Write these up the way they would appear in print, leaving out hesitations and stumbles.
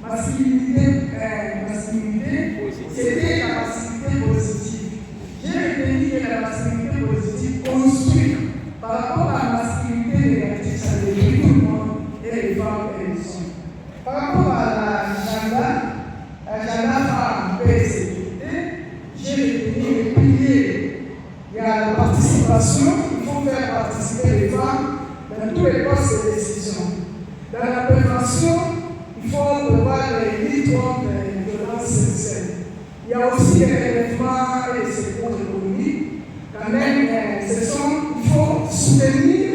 masculinité, c'était la masculinité positive. J'ai retenu que la masculinité positive construit par rapport à la masculinité négative, ça détruit tout le monde, et les femmes et les hommes. Par rapport à l'agenda femme, paix et sécurité, j'ai retenu les piliers. Il y a la participation, il faut faire participer les femmes dans tous les postes de décision. Dans la prévention, il faut prévoir les lits contre les violences sexuelles. Il y a aussi les relèvements et les secours économiques. Quand même, il faut soutenir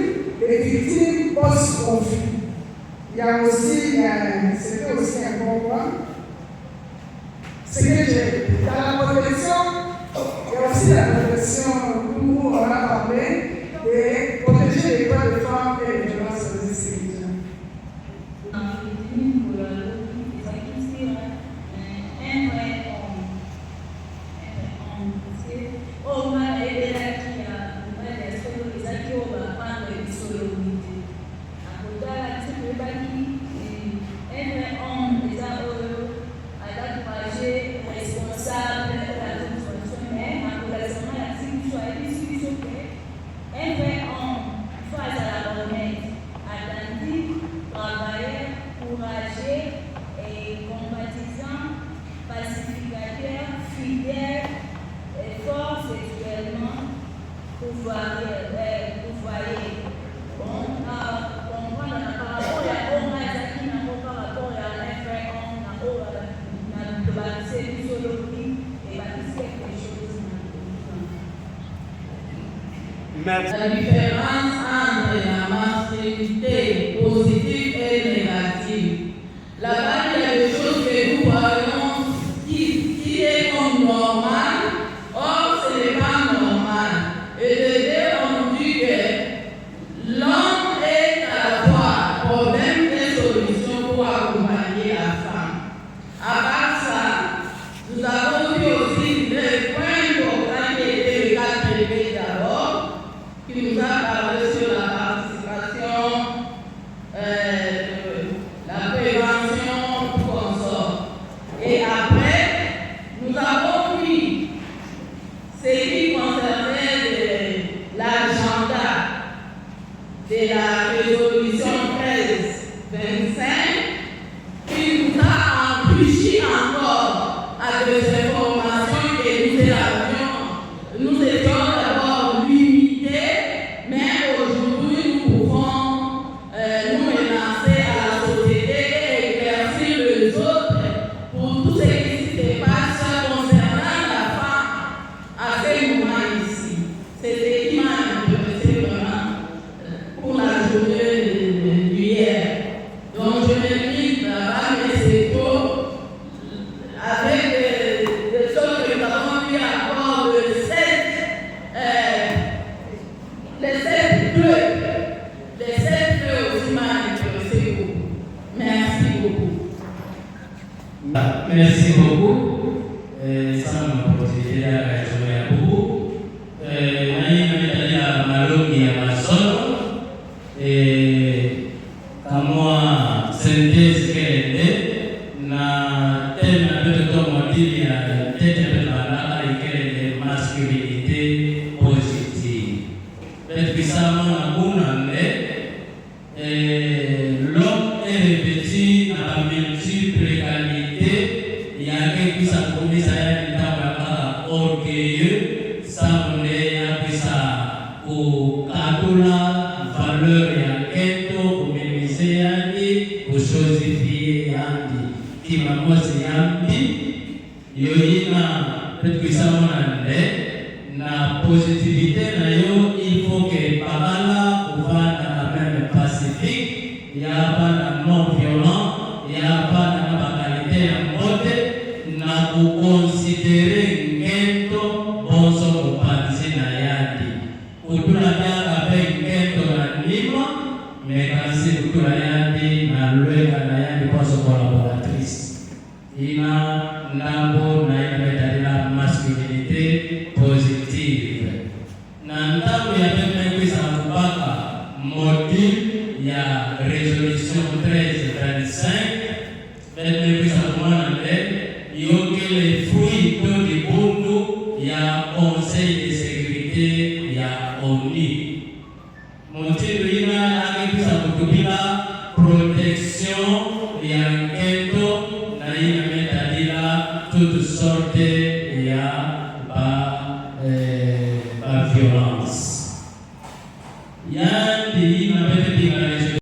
les victimes post-conflit. Il y a aussi, c'était aussi un bon point. C'est que dans la protection, il y a aussi la protection où on a parlé de protéger les droits des femmes et les violences sexuelles. La différence entre la masculinité positive et négative. Là-bas, il y a des choses que nous voyons qui est comme normal, or ce n'est pas normal. Et de deux, on dit que l'homme est à la fois problème et solution pour accompagner la femme. À part ça, nous avons vu aussi les points importants qui étaient le cadre privé d'abord, qui nous a parlé sur la participation, la prévention, tout consort. Et après, nous avons vu ce qui concernait l'agenda de la résolution 1325, qui nous a enrichi encore à des informations que nous étions d'abord limités. Mais aujourd'hui, nous pouvons nous relancer à la société et éclaircir les autres pour tout ce qui se passe concernant la femme à ce moment ici. C'est ce qui m'a intéressé vraiment pour la journée d'hier. Donc je m'invite à mes échos avec des choses que nous avons vu encore le 7. Les 7 bleus aussi m'ont intéressé beaucoup. Merci beaucoup. Merci beaucoup. Ça m'a motivé à jouer beaucoup. Il y a Malo qui est à ma zone. Et quand moi, synthèse qu'elle est, na thème de ton modèle, il y a tête de la masculinité positive. Puissamment l'homme est revêtu à la multiple qualité. Il y a quelqu'un qui s'appelle ça orgueilleux, ça on est ça au cadre valeur et enquête pour minimiser pour chosifier qui m'a posé yoyina puissamment na positivité na yo il faut que parala uvanda na même pacifique il y a pas de non violent il y a pas de bakalité ya mbote na kuconsidérer ngento bonso kupatisi na yadi utula daga pe ngento na lima mais kasi utula yadi na lweka na yadi bonso collaboratrice ina ndambo na ile la masculinité positive. Na ndambo ya pembe kwisa mpaka module ya résolution 1325 Conseil de sécurité ya ONU. Motindo ina akipisa kutubila protection ya ngendo na ina metadila toutes sortes ya